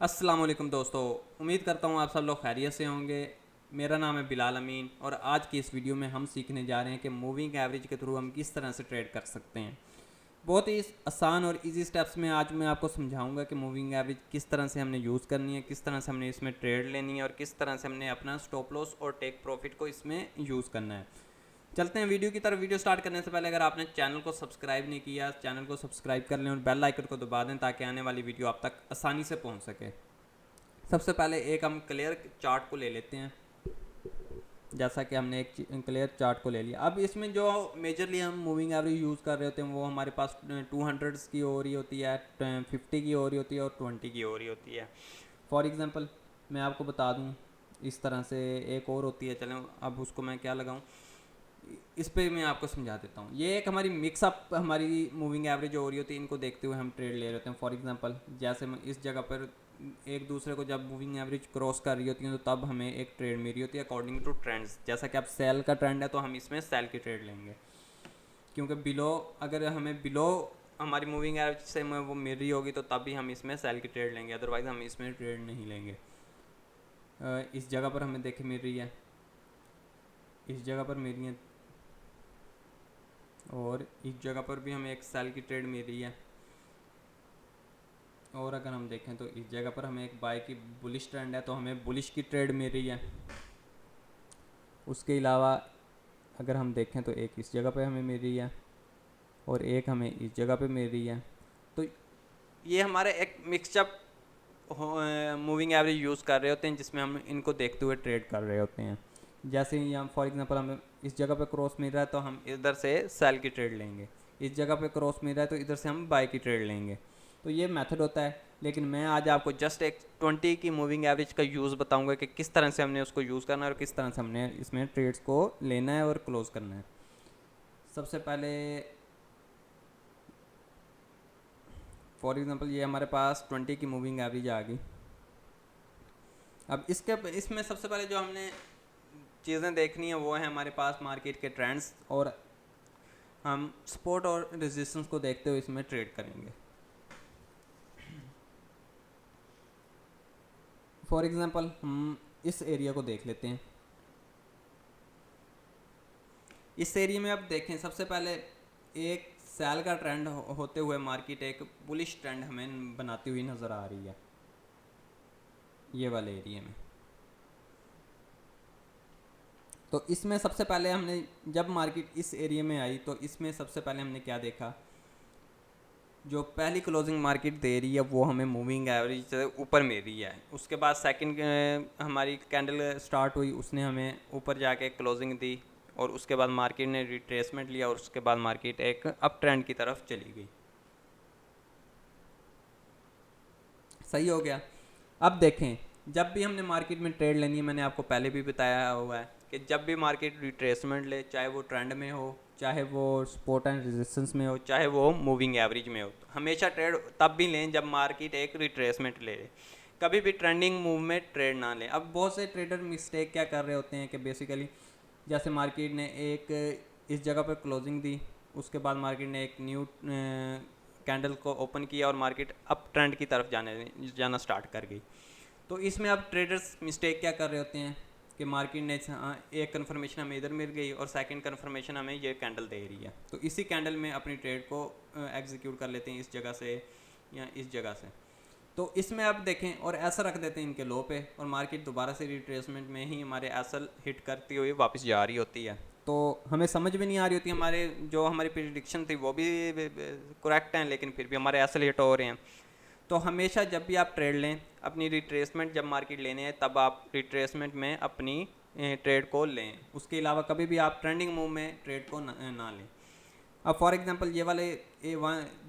अस्सलाम वालेकुम दोस्तों, उम्मीद करता हूँ आप सब लोग खैरियत से होंगे। मेरा नाम है बिलाल अमीन और आज की इस वीडियो में हम सीखने जा रहे हैं कि मूविंग एवरेज के थ्रू हम किस तरह से ट्रेड कर सकते हैं। बहुत ही आसान और इजी स्टेप्स में आज मैं आपको समझाऊंगा कि मूविंग एवरेज किस तरह से हमने यूज़ करनी है, किस तरह से हमने इसमें ट्रेड लेनी है और किस तरह से हमने अपना स्टॉप लॉस और टेक प्रॉफिट को इसमें यूज़ करना है। चलते हैं वीडियो की तरफ। वीडियो स्टार्ट करने से पहले अगर आपने चैनल को सब्सक्राइब नहीं किया, चैनल को सब्सक्राइब कर लें और बेल आइकन को दबा दें ताकि आने वाली वीडियो आप तक आसानी से पहुंच सके। सबसे पहले एक हम क्लियर चार्ट को ले लेते हैं। जैसा कि हमने एक क्लियर चार्ट को ले लिया, अब इसमें जो मेजरली हम मूविंग एवरेज यूज़ कर रहे होते हैं वो हमारे पास 200 की हो रही होती है, 50 की हो रही होती है और 20 की हो रही होती है। फॉर एग्ज़ाम्पल मैं आपको बता दूं, इस तरह से एक और होती है। चलें अब उसको मैं क्या लगाऊं, इस पे मैं आपको समझा देता हूँ। ये एक हमारी मिक्सअप हमारी मूविंग एवरेज हो रही होती है, इनको देखते हुए हम ट्रेड ले रहे होते हैं। फॉर एग्जांपल जैसे इस जगह पर एक दूसरे को जब मूविंग एवरेज क्रॉस कर रही होती है तो तब हमें एक ट्रेड मिल रही होती है अकॉर्डिंग टू ट्रेंड्स। जैसा कि अब सेल का ट्रेंड है तो हम इसमें सेल की ट्रेड लेंगे, क्योंकि बिलो अगर हमें बिलो हमारी मूविंग एवरेज से वो मिल रही होगी तो तब भी हम इसमें सेल की ट्रेड लेंगे, अदरवाइज़ हम इसमें ट्रेड नहीं लेंगे। इस जगह पर हमें देखे मिल रही है, इस जगह पर मिल रही है और इस जगह पर भी हमें एक सेल की ट्रेड मिल रही है। और अगर हम देखें तो इस जगह पर हमें एक बाय की बुलिश ट्रेंड है तो हमें बुलिश की ट्रेड मिल रही है। उसके अलावा अगर हम देखें तो एक इस जगह पे हमें मिल रही है और एक हमें इस जगह पे मिल रही है। तो ये हमारे एक मिक्सअप मूविंग एवरेज यूज़ कर रहे होते हैं जिसमें हम इनको देखते हुए ट्रेड कर रहे होते हैं। जैसे ही हम फॉर एग्जांपल हमें इस जगह पे क्रॉस मिल रहा है तो हम इधर से सेल की ट्रेड लेंगे, इस जगह पे क्रॉस मिल रहा है तो इधर से हम बाय की ट्रेड लेंगे। तो ये मेथड होता है, लेकिन मैं आज आपको जस्ट एक 20 की मूविंग एवरेज का यूज़ बताऊंगा कि किस तरह से हमने उसको यूज़ करना है और किस तरह से हमने इसमें ट्रेड्स को लेना है और क्लोज करना है। सबसे पहले फॉर एग्जांपल ये हमारे पास 20 की मूविंग एवरेज आ गई। अब इसमें सबसे पहले जो हमने चीज़ें देखनी है वो है हमारे पास मार्केट के ट्रेंड्स, और हम सपोर्ट और रेजिस्टेंस को देखते हुए इसमें ट्रेड करेंगे। फॉर एग्जांपल हम इस एरिया को देख लेते हैं। इस एरिया में अब देखें, सबसे पहले एक सेल का ट्रेंड होते हुए मार्केट एक बुलिश ट्रेंड हमें बनाती हुई नज़र आ रही है ये वाले एरिया में। तो इसमें सबसे पहले हमने जब मार्केट इस एरिया में आई तो इसमें सबसे पहले हमने क्या देखा, जो पहली क्लोजिंग मार्केट दे रही है वो हमें मूविंग एवरेज से ऊपर मिल रही है। उसके बाद सेकंड हमारी कैंडल स्टार्ट हुई, उसने हमें ऊपर जाके क्लोजिंग दी और उसके बाद मार्केट ने रिट्रेसमेंट लिया और उसके बाद मार्केट एक अप ट्रेंड की तरफ चली गई। सही हो गया। अब देखें, जब भी हमने मार्केट में ट्रेड लेनी है, मैंने आपको पहले भी बताया हुआ है कि जब भी मार्केट रिट्रेसमेंट ले, चाहे वो ट्रेंड में हो, चाहे वो सपोर्ट एंड रेजिस्टेंस में हो, चाहे वो मूविंग एवरेज में हो, तो हमेशा ट्रेड तब भी लें जब मार्केट एक रिट्रेसमेंट ले। कभी भी ट्रेंडिंग मूव में ट्रेड ना लें। अब बहुत से ट्रेडर मिस्टेक क्या कर रहे होते हैं कि बेसिकली जैसे मार्केट ने एक इस जगह पर क्लोजिंग दी, उसके बाद मार्केट ने एक न्यू कैंडल को ओपन किया और मार्केट अप ट्रेंड की तरफ जाना स्टार्ट कर गई। तो इसमें अब ट्रेडर्स मिस्टेक क्या कर रहे होते हैं कि मार्केट ने एक कन्फर्मेशन हमें इधर मिल गई और सेकंड कन्फर्मेशन हमें ये कैंडल दे रही है, तो इसी कैंडल में अपनी ट्रेड को एग्जीक्यूट कर लेते हैं इस जगह से या इस जगह से। तो इसमें अब देखें और ऐसा रख देते हैं इनके लो पे और मार्केट दोबारा से रिट्रेसमेंट में ही हमारे एसल हिट करती हुई वापस जा रही होती है। तो हमें समझ में नहीं आ रही होती, हमारे जो हमारी प्रिडिक्शन थी वो भी करेक्ट हैं लेकिन फिर भी हमारे एसल हिट हो रहे हैं। तो हमेशा जब भी आप ट्रेड लें, अपनी रिट्रेसमेंट जब मार्केट लेने हैं तब आप रिट्रेसमेंट में अपनी ट्रेड को लें। उसके अलावा कभी भी आप ट्रेंडिंग मूव में ट्रेड को ना लें। अब फॉर एग्जांपल ये वाले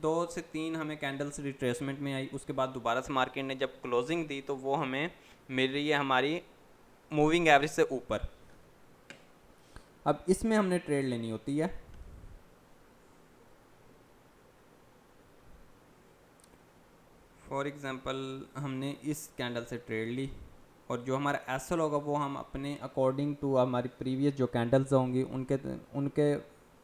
दो से तीन हमें कैंडल्स रिट्रेसमेंट में आई, उसके बाद दोबारा से मार्केट ने जब क्लोजिंग दी तो वो हमें मिल रही है हमारी मूविंग एवरेज से ऊपर। अब इसमें हमने ट्रेड लेनी होती है। फॉर एग्जांपल हमने इस कैंडल से ट्रेड ली और जो हमारा एसल होगा वो हम अपने अकॉर्डिंग टू हमारी प्रीवियस जो कैंडल्स होंगी उनके उनके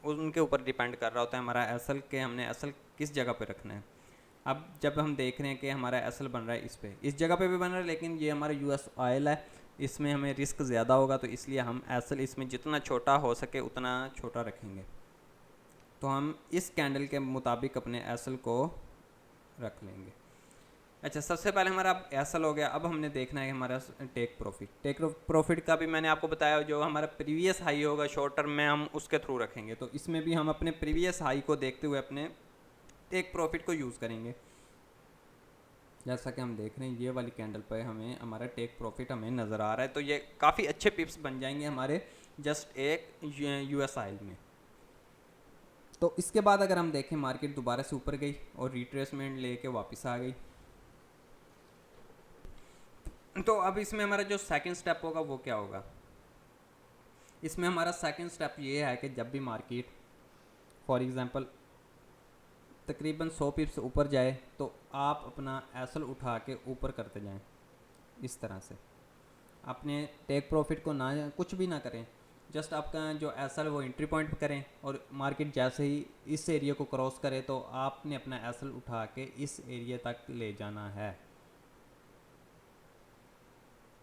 उनके ऊपर डिपेंड कर रहा होता है हमारा एसल के हमने एसल किस जगह पे रखना है। अब जब हम देख रहे हैं कि हमारा एसएल बन रहा है इस पे, इस जगह पे भी बन रहा है, लेकिन ये हमारा यूएस ऑयल है, इसमें हमें रिस्क ज़्यादा होगा, तो इसलिए हम एसएल इसमें जितना छोटा हो सके उतना छोटा रखेंगे। तो हम इस कैंडल के मुताबिक अपने एसएल को रख लेंगे। अच्छा, सबसे पहले हमारा अब एसएल हो गया। अब हमने देखना है हमारा टेक प्रॉफिट का भी मैंने आपको बताया, जो हमारा प्रीवियस हाई होगा शॉर्ट टर्म में हम उसके थ्रू रखेंगे। तो इसमें भी हम अपने प्रीवियस हाई को देखते हुए अपने टेक प्रॉफिट को यूज़ करेंगे। जैसा कि हम देख रहे हैं ये वाली कैंडल पर हमें हमारा टेक प्रॉफिट हमें नज़र आ रहा है। तो ये काफ़ी अच्छे पिप्स बन जाएंगे हमारे जस्ट एक यूएस ऑयल में। तो इसके बाद अगर हम देखें मार्केट दोबारा से ऊपर गई और रिट्रेसमेंट लेके वापस आ गई, तो अब इसमें हमारा जो सेकंड स्टेप होगा वो क्या होगा? इसमें हमारा सेकंड स्टेप ये है कि जब भी मार्केट फॉर एग्जांपल तकरीबन 100 पिप्स ऊपर जाए तो आप अपना एसएल उठा के ऊपर करते जाएं। इस तरह से अपने टेक प्रॉफिट को ना कुछ भी ना करें, जस्ट आपका जो एसएल वो एंट्री पॉइंट पर करें, और मार्केट जैसे ही इस एरिया को क्रॉस करे तो आपने अपना एसएल उठा के इस एरिया तक ले जाना है।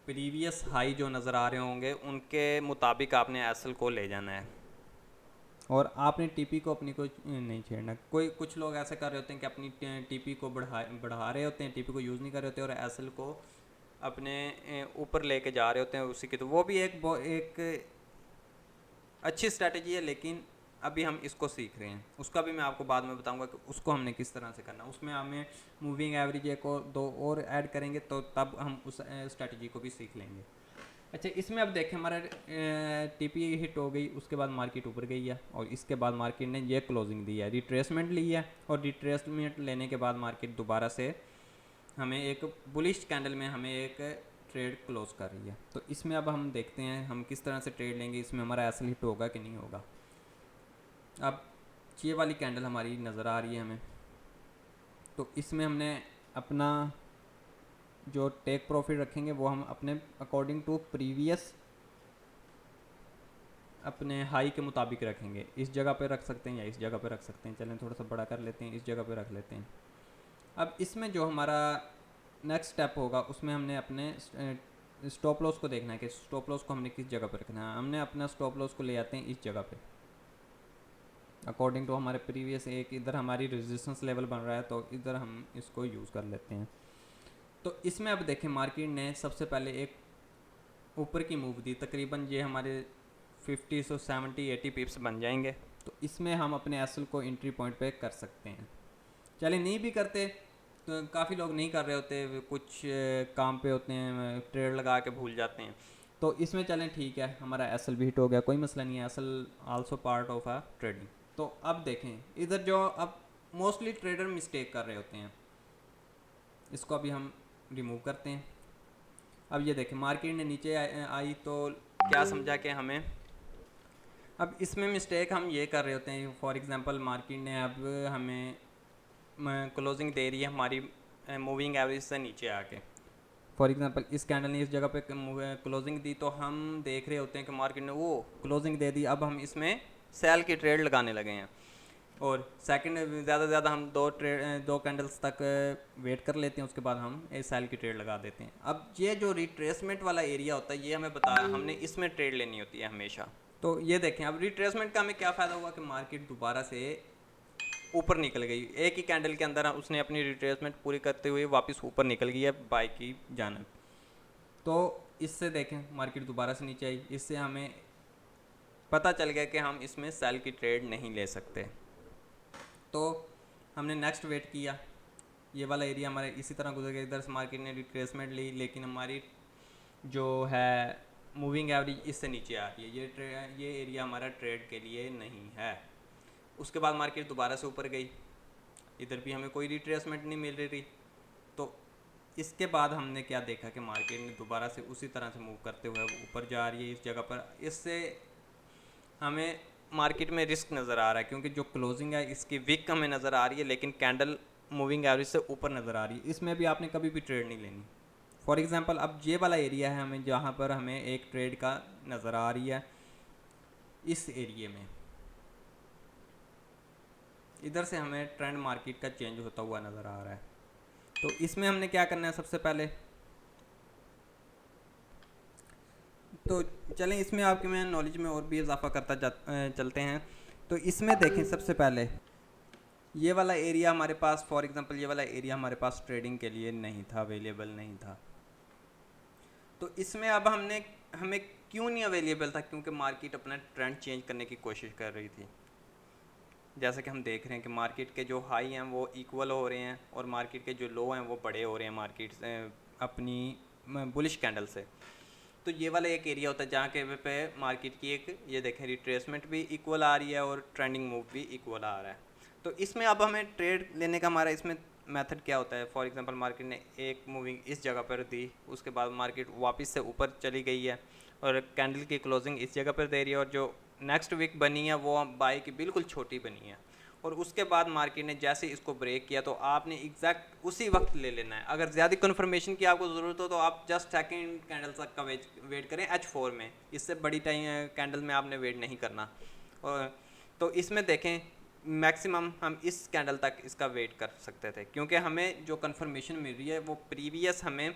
प्रीवियस हाई जो नज़र आ रहे होंगे उनके मुताबिक आपने एसएल को ले जाना है, और आपने टीपी को अपनी को नहीं छेड़ना। कुछ लोग ऐसे कर रहे होते हैं कि अपनी टीपी को बढ़ा रहे होते हैं, टीपी को यूज़ नहीं कर रहे होते और एसएल को अपने ऊपर लेके जा रहे होते हैं उसी की। तो वो भी एक अच्छी स्ट्रैटेजी है, लेकिन अभी हम इसको सीख रहे हैं। उसका भी मैं आपको बाद में बताऊंगा कि उसको हमने किस तरह से करना। उसमें हमें मूविंग एवरेज एक और दो और ऐड करेंगे तो तब हम उस स्ट्रैटेजी को भी सीख लेंगे। अच्छा, इसमें अब देखें हमारा टीपी हिट हो गई, उसके बाद मार्केट ऊपर गई है और इसके बाद मार्केट ने ये क्लोजिंग दी है, रिट्रेसमेंट ली है, और रिट्रेसमेंट लेने के बाद मार्केट दोबारा से हमें एक बुलिश कैंडल में हमें एक ट्रेड क्लोज कर रही है। तो इसमें अब हम देखते हैं हम किस तरह से ट्रेड लेंगे, इसमें हमारा एसएल हिट होगा कि नहीं होगा। अब ये वाली कैंडल हमारी नज़र आ रही है हमें, तो इसमें हमने अपना जो टेक प्रॉफिट रखेंगे वो हम अपने अकॉर्डिंग टू प्रीवियस अपने हाई के मुताबिक रखेंगे। इस जगह पे रख सकते हैं या इस जगह पे रख सकते हैं। चलें थोड़ा सा बड़ा कर लेते हैं, इस जगह पे रख लेते हैं। अब इसमें जो हमारा नेक्स्ट स्टेप होगा उसमें हमने अपने स्टॉप लॉस को देखना है कि स्टॉप लॉस को हमने किस जगह पर रखना है। हमने अपना स्टॉप लॉस को ले आते हैं इस जगह पे, अकॉर्डिंग टू हमारे प्रीवियस एक इधर हमारी रेजिस्टेंस लेवल बन रहा है तो इधर हम इसको यूज़ कर लेते हैं। तो इसमें अब देखें मार्केट ने सबसे पहले एक ऊपर की मूव दी, तकरीबन ये हमारे 50 से 70-80 पिप्स बन जाएंगे। तो इसमें हम अपने एसएल को एंट्री पॉइंट पे कर सकते हैं। चले नहीं भी करते तो काफ़ी लोग नहीं कर रहे होते, कुछ काम पे होते हैं, ट्रेड लगा के भूल जाते हैं। तो इसमें चलें ठीक है, हमारा एसएल भी हिट हो गया, कोई मसला नहीं है, SL also part of a trading. तो अब देखें इधर जो अब मोस्टली ट्रेडर मिस्टेक कर रहे होते हैं, इसको अभी हम रिमूव करते हैं। अब ये देखें मार्केट ने नीचे आई तो क्या समझा कि हमें, अब इसमें मिस्टेक हम ये कर रहे होते हैं, फॉर एग्जांपल मार्केट ने अब हमें क्लोजिंग दे रही है हमारी मूविंग एवरेज से नीचे आके। फॉर एग्जांपल इस कैंडल ने इस जगह पे क्लोजिंग दी तो हम देख रहे होते हैं कि मार्केट ने वो क्लोजिंग दे दी, अब हम इसमें सेल की ट्रेड लगाने लगे हैं, और सेकंड ज़्यादा से ज़्यादा हम दो कैंडल्स तक वेट कर लेते हैं, उसके बाद हम एक सेल की ट्रेड लगा देते हैं। अब ये जो रिट्रेसमेंट वाला एरिया होता है ये हमें बताया हमने इसमें ट्रेड लेनी होती है हमेशा। तो ये देखें अब रिट्रेसमेंट का हमें क्या फ़ायदा हुआ कि मार्केट दोबारा से ऊपर निकल गई, एक ही कैंडल के अंदर उसने अपनी रिट्रेसमेंट पूरी करते हुए वापस ऊपर निकल गई है बाई की जानब। तो इससे देखें मार्केट दोबारा से नीचे आई, इससे हमें पता चल गया कि हम इसमें सेल की ट्रेड नहीं ले सकते। तो हमने नेक्स्ट वेट किया, ये वाला एरिया हमारे इसी तरह गुजर गया, इधर से मार्केट ने रिट्रेसमेंट ली, लेकिन हमारी जो है मूविंग एवरेज इससे नीचे आ रही है, ये एरिया हमारा ट्रेड के लिए नहीं है। उसके बाद मार्केट दोबारा से ऊपर गई, इधर भी हमें कोई रिट्रेसमेंट नहीं मिल रही। तो इसके बाद हमने क्या देखा कि मार्केट ने दोबारा से उसी तरह से मूव करते हुए ऊपर जा रही है इस जगह पर। इससे हमें मार्केट में रिस्क नज़र आ रहा है क्योंकि जो क्लोजिंग है इसकी विक हमें नज़र आ रही है, लेकिन कैंडल मूविंग एवरेज से ऊपर नज़र आ रही है। इसमें भी आपने कभी भी ट्रेड नहीं लेनी। फॉर एग्जांपल अब ये वाला एरिया है हमें जहाँ पर हमें एक ट्रेड का नज़र आ रही है, इस एरिए में इधर से हमें ट्रेंड मार्केट का चेंज होता हुआ नज़र आ रहा है। तो इसमें हमने क्या करना है, सबसे पहले तो चलें इसमें आपके मैं नॉलेज में और भी इजाफा करता चलते हैं। तो इसमें देखें, सबसे पहले ये वाला एरिया हमारे पास, फॉर एग्जांपल ये वाला एरिया हमारे पास ट्रेडिंग के लिए नहीं था, अवेलेबल नहीं था। तो इसमें अब हमें क्यों नहीं अवेलेबल था, क्योंकि मार्केट अपना ट्रेंड चेंज करने की कोशिश कर रही थी। जैसा कि हम देख रहे हैं कि मार्केट के जो हाई हैं वो इक्वल हो रहे हैं और मार्केट के जो लो हैं वो बड़े हो रहे हैं मार्केट से, अपनी बुलिश कैंडल से। तो ये वाला एक एरिया होता है जहाँ के पे मार्केट की एक, ये देखें, रिट्रेसमेंट भी इक्वल आ रही है और ट्रेंडिंग मूव भी इक्वल आ रहा है। तो इसमें अब हमें ट्रेड लेने का हमारा इसमें मेथड क्या होता है। फॉर एग्जांपल मार्केट ने एक मूविंग इस जगह पर दी, उसके बाद मार्केट वापस से ऊपर चली गई है और कैंडल की क्लोजिंग इस जगह पर दे रही है, और जो नेक्स्ट वीक बनी है वो बाई की बिल्कुल छोटी बनी है, और उसके बाद मार्केट ने जैसे इसको ब्रेक किया तो आपने एग्जैक्ट उसी वक्त ले लेना है। अगर ज़्यादा कन्फर्मेशन की आपको ज़रूरत हो तो आप जस्ट सेकंड कैंडल तक का वेट करें H4 में, इससे बड़ी टाइम कैंडल में आपने वेट नहीं करना। और तो इसमें देखें मैक्सिमम हम इस कैंडल तक इसका वेट कर सकते थे, क्योंकि हमें जो कन्फर्मेशन मिल रही है वो प्रीवियस हमें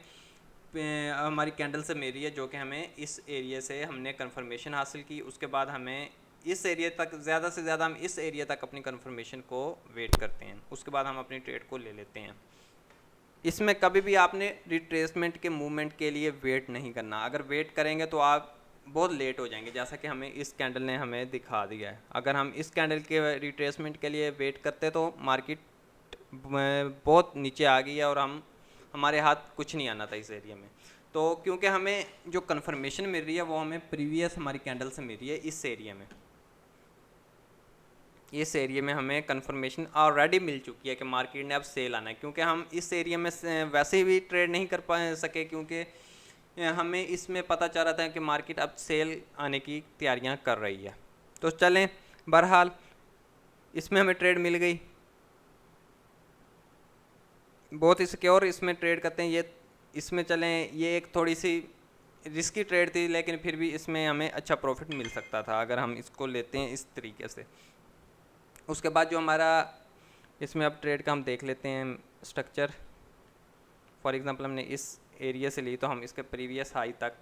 हमारी कैंडल से मिल रही है, जो कि हमें इस एरिया से हमने कन्फर्मेशन हासिल की। उसके बाद हमें इस एरिया तक, ज़्यादा से ज़्यादा हम इस एरिया तक अपनी कन्फर्मेशन को वेट करते हैं, उसके बाद हम अपनी ट्रेड को ले लेते हैं। इसमें कभी भी आपने रिट्रेसमेंट के मूवमेंट के लिए वेट नहीं करना। अगर वेट करेंगे तो आप बहुत लेट हो जाएंगे, जैसा कि हमें इस कैंडल ने हमें दिखा दिया है। अगर हम इस कैंडल के रिट्रेसमेंट के लिए वेट करते तो मार्केट बहुत नीचे आ गई है और हमारे हाथ कुछ नहीं आना था इस एरिया में। तो क्योंकि हमें जो कन्फर्मेशन मिल रही है वो हमें प्रीवियस हमारी कैंडल से मिल रही है, इस एरिया में हमें कंफर्मेशन ऑलरेडी मिल चुकी है कि मार्केट ने अब सेल आना है। क्योंकि हम इस एरिया में वैसे भी ट्रेड नहीं कर पा सके, क्योंकि हमें इसमें पता चल रहा था कि मार्केट अब सेल आने की तैयारियां कर रही है। तो चलें, बहरहाल इसमें हमें ट्रेड मिल गई, बहुत ही सिक्योर इसमें ट्रेड करते हैं। ये इसमें चलें, ये एक थोड़ी सी रिस्की ट्रेड थी, लेकिन फिर भी इसमें हमें अच्छा प्रॉफिट मिल सकता था अगर हम इसको लेते हैं इस तरीके से। उसके बाद जो हमारा इसमें अब ट्रेड का हम देख लेते हैं स्ट्रक्चर। फॉर एग्जांपल हमने इस एरिया से ली तो हम इसके प्रीवियस हाई तक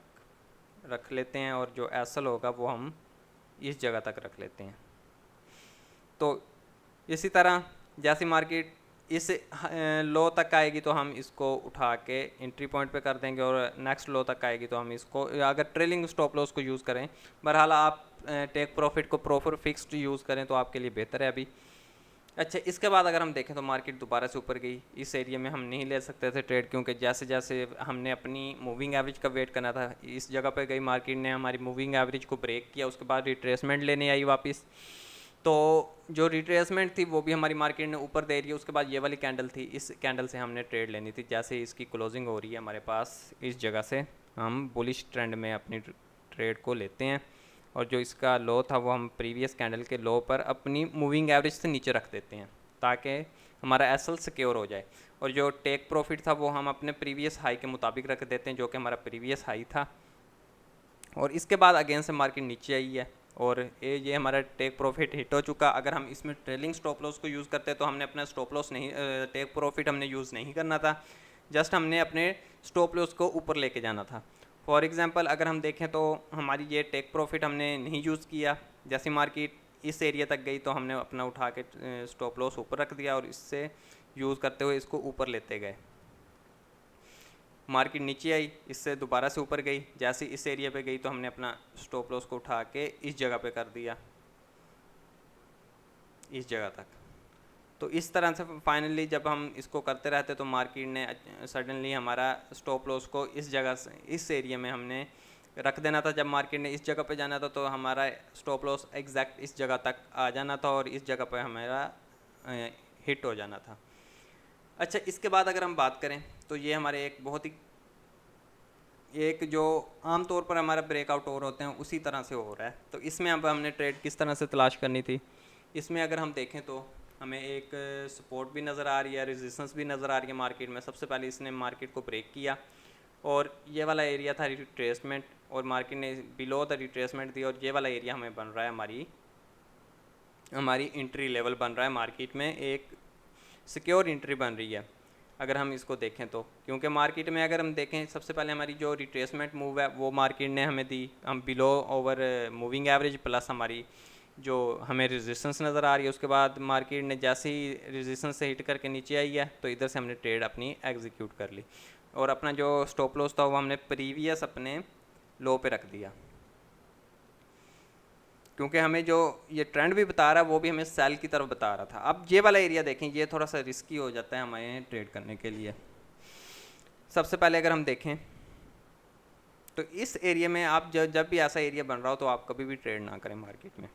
रख लेते हैं, और जो एसल होगा वो हम इस जगह तक रख लेते हैं। तो इसी तरह जैसे मार्केट इस लो तक आएगी तो हम इसको उठा के एंट्री पॉइंट पे कर देंगे, और नेक्स्ट लो तक आएगी तो हम इसको, अगर ट्रेलिंग स्टॉप लॉस को यूज़ करें, बहरहाल आप टेक प्रॉफिट को प्रॉपर फिक्स्ड यूज़ करें तो आपके लिए बेहतर है अभी। अच्छा, इसके बाद अगर हम देखें तो मार्केट दोबारा से ऊपर गई। इस एरिया में हम नहीं ले सकते थे ट्रेड, क्योंकि जैसे जैसे हमने अपनी मूविंग एवरेज का वेट करना था, इस जगह पे गई मार्केट ने हमारी मूविंग एवरेज को ब्रेक किया, उसके बाद रिट्रेसमेंट लेने आई वापस। तो जो रिट्रेसमेंट थी वो भी हमारी मार्केट ने ऊपर दे रही है। उसके बाद ये वाली कैंडल थी, इस कैंडल से हमने ट्रेड लेनी थी। जैसे इसकी क्लोजिंग हो रही है हमारे पास, इस जगह से हम बुलिश ट्रेंड में अपनी ट्रेड को लेते हैं, और जो इसका लो था वो हम प्रीवियस कैंडल के लो पर अपनी मूविंग एवरेज से नीचे रख देते हैं, ताकि हमारा एसल सिक्योर हो जाए। और जो टेक प्रॉफिट था वो हम अपने प्रीवियस हाई के मुताबिक रख देते हैं, जो कि हमारा प्रीवियस हाई था। और इसके बाद अगेन से मार्केट नीचे आई है और ये हमारा टेक प्रॉफिट हिट हो चुका। अगर हम इसमें ट्रेलिंग स्टॉप लॉस को यूज़ करते तो हमने अपना स्टॉप लॉस नहीं, टेक प्रॉफिट हमने यूज़ नहीं करना था, जस्ट हमने अपने स्टॉप लॉस को ऊपर लेके जाना था। फॉर एग्जांपल अगर हम देखें तो हमारी ये टेक प्रॉफिट हमने नहीं यूज़ किया। जैसे मार्केट इस एरिया तक गई तो हमने अपना उठा के स्टॉप लॉस ऊपर रख दिया और इससे यूज़ करते हुए इसको ऊपर लेते गए। मार्केट नीचे आई, इससे दोबारा से ऊपर गई, जैसे इस एरिया पे गई तो हमने अपना स्टॉप लॉस को उठा के इस जगह पे कर दिया, इस जगह तक। तो इस तरह से फाइनली जब हम इसको करते रहते तो मार्केट ने सडनली हमारा स्टॉप लॉस को इस जगह से, इस एरिया में हमने रख देना था। जब मार्केट ने इस जगह पे जाना था तो हमारा स्टॉप लॉस एग्जैक्ट इस जगह तक आ जाना था और इस जगह पे हमारा हिट हो जाना था। अच्छा, इसके बाद अगर हम बात करें तो ये हमारे एक बहुत ही, एक जो आम तौर पर हमारा ब्रेकआउट और होते हैं उसी तरह से हो रहा है। तो इसमें अब हमने ट्रेड किस तरह से तलाश करनी थी। इसमें अगर हम देखें तो हमें एक सपोर्ट भी नज़र आ रही है, रेजिस्टेंस भी नज़र आ रही है मार्केट में। सबसे पहले इसने मार्केट को ब्रेक किया और ये वाला एरिया था रिट्रेसमेंट, और मार्केट ने बिलो द रिट्रेसमेंट दी और ये वाला एरिया हमें बन रहा है हमारी हमारी एंट्री लेवल बन रहा है मार्केट में, एक सिक्योर एंट्री बन रही है अगर हम इसको देखें तो। क्योंकि मार्केट में अगर हम देखें, सबसे पहले हमारी जो रिट्रेसमेंट मूव है वो मार्केट ने हमें दी, हम below over moving average plus हमारी जो हमें रेजिस्टेंस नज़र आ रही है, उसके बाद मार्केट ने जैसे ही रेजिस्टेंस से हिट करके नीचे आई है तो इधर से हमने ट्रेड अपनी एग्जीक्यूट कर ली और अपना जो स्टॉप लॉस था वो हमने प्रीवियस अपने लो पे रख दिया। क्योंकि हमें जो ये ट्रेंड भी बता रहा है वो भी हमें सेल की तरफ बता रहा था। अब ये वाला एरिया देखें, ये थोड़ा सा रिस्की हो जाता है हमें ट्रेड करने के लिए। सबसे पहले अगर हम देखें तो इस एरिया में आप जब भी ऐसा एरिया बन रहा हो तो आप कभी भी ट्रेड ना करें मार्केट में।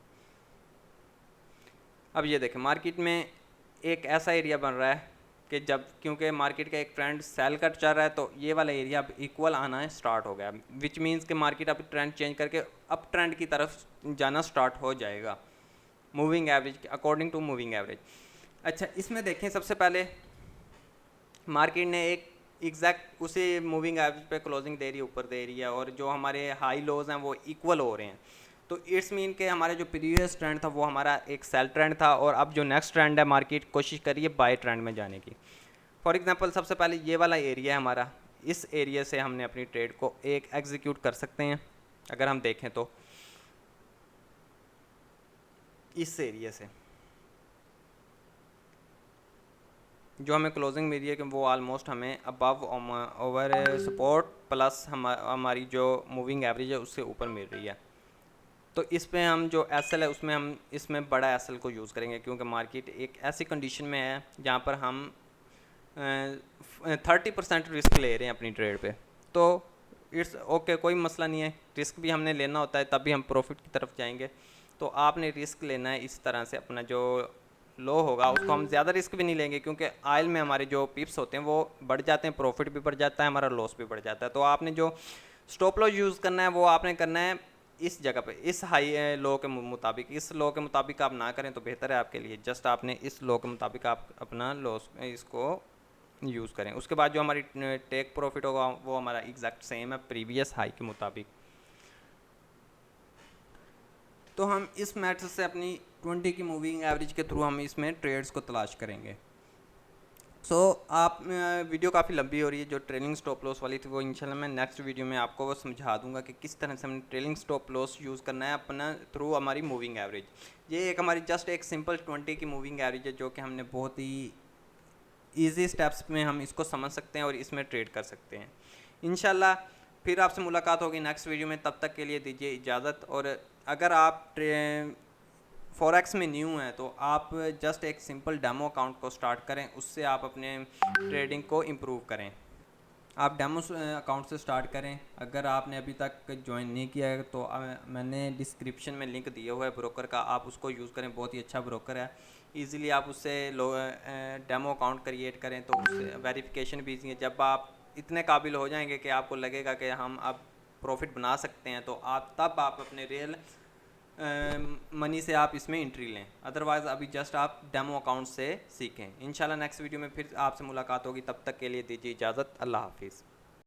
अब ये देखें, मार्केट में एक ऐसा एरिया बन रहा है कि जब, क्योंकि मार्केट का एक ट्रेंड सेल का चल रहा है तो ये वाला एरिया अब इक्वल आना स्टार्ट हो गया, विच मीन्स कि मार्केट अब ट्रेंड चेंज करके अप ट्रेंड की तरफ जाना स्टार्ट हो जाएगा moving average according to moving average. अच्छा, इसमें देखें सबसे पहले मार्केट ने एक एग्जैक्ट उसी मूविंग एवरेज पे क्लोजिंग दे रही है, ऊपर दे रही है, और जो हमारे हाई लोज हैं वो इक्वल हो रहे हैं। तो इट्स मीन के हमारा जो प्रीवियस ट्रेंड था वो हमारा एक सेल ट्रेंड था, और अब जो नेक्स्ट ट्रेंड है मार्केट कोशिश करिए बाय ट्रेंड में जाने की। फॉर एग्जांपल सबसे पहले ये वाला एरिया है हमारा, इस एरिया से हमने अपनी ट्रेड को एक एग्जीक्यूट कर सकते हैं। अगर हम देखें तो इस एरिया से जो हमें क्लोजिंग मिली है कि वो ऑलमोस्ट हमें अबव ओवर सपोर्ट प्लस हमारी जो मूविंग एवरेज है उससे ऊपर मिल रही है। तो इस पे हम जो एसएल है उसमें हम इसमें बड़ा एसएल को यूज़ करेंगे, क्योंकि मार्केट एक ऐसी कंडीशन में है जहाँ पर हम 30% रिस्क ले रहे हैं अपनी ट्रेड पे। तो इट्स ओके, कोई मसला नहीं है, रिस्क भी हमने लेना होता है तब भी हम प्रॉफिट की तरफ जाएंगे। तो आपने रिस्क लेना है इस तरह से, अपना जो लो होगा उसको हम ज़्यादा रिस्क भी नहीं लेंगे, क्योंकि आयल में हमारे जो पिप्स होते हैं वो बढ़ जाते हैं, प्रॉफिट भी बढ़ जाता है, हमारा लॉस भी बढ़ जाता है। तो आपने जो स्टॉप लॉस यूज़ करना है वो आपने करना है इस जगह पे, इस हाई लो के मुताबिक। इस लो के मुताबिक आप ना करें तो बेहतर है आपके लिए, जस्ट आपने इस लो के मुताबिक आप अपना लॉस इसको यूज़ करें। उसके बाद जो हमारी टेक प्रॉफिट होगा वो हमारा एग्जैक्ट सेम है प्रीवियस हाई के मुताबिक। तो हम इस मेथड से अपनी 20 की मूविंग एवरेज के थ्रू हम इसमें ट्रेड्स को तलाश करेंगे। आप वीडियो काफ़ी लंबी हो रही है, जो ट्रेलिंग स्टॉप लॉस वाली थी वो इंशाल्लाह मैं नेक्स्ट वीडियो में आपको वो समझा दूंगा कि किस तरह से हमने ट्रेलिंग स्टॉप लॉस यूज़ करना है अपना थ्रू हमारी मूविंग एवरेज। ये एक हमारी जस्ट एक सिंपल 20 की मूविंग एवरेज है, जो कि हमने बहुत ही ईजी स्टेप्स में हम इसको समझ सकते हैं और इसमें ट्रेड कर सकते हैं। इंशाल्लाह फिर आपसे मुलाकात होगी नेक्स्ट वीडियो में, तब तक के लिए दीजिए इजाज़त। और अगर आप फॉरेक्स में न्यू हैं तो आप जस्ट एक सिंपल डेमो अकाउंट को स्टार्ट करें, उससे आप अपने ट्रेडिंग को इम्प्रूव करें। आप डेमो अकाउंट से स्टार्ट करें। अगर आपने अभी तक ज्वाइन नहीं किया है तो मैंने डिस्क्रिप्शन में लिंक दिया हुआ है ब्रोकर का, आप उसको यूज़ करें, बहुत ही अच्छा ब्रोकर है। इजीली आप उससे डेमो अकाउंट क्रिएट करें तो उससे वेरिफिकेशन भी ईजी है। जब आप इतने काबिल हो जाएंगे कि आपको लगेगा कि हम अब प्रॉफिट बना सकते हैं, तो आप अपने रियल मनी से आप इसमें एंट्री लें। अदरवाइज़ अभी जस्ट आप डेमो अकाउंट से सीखें। इंशाल्लाह नेक्स्ट वीडियो में फिर आपसे मुलाकात होगी, तब तक के लिए दीजिए इजाज़त। अल्लाह हाफिज़।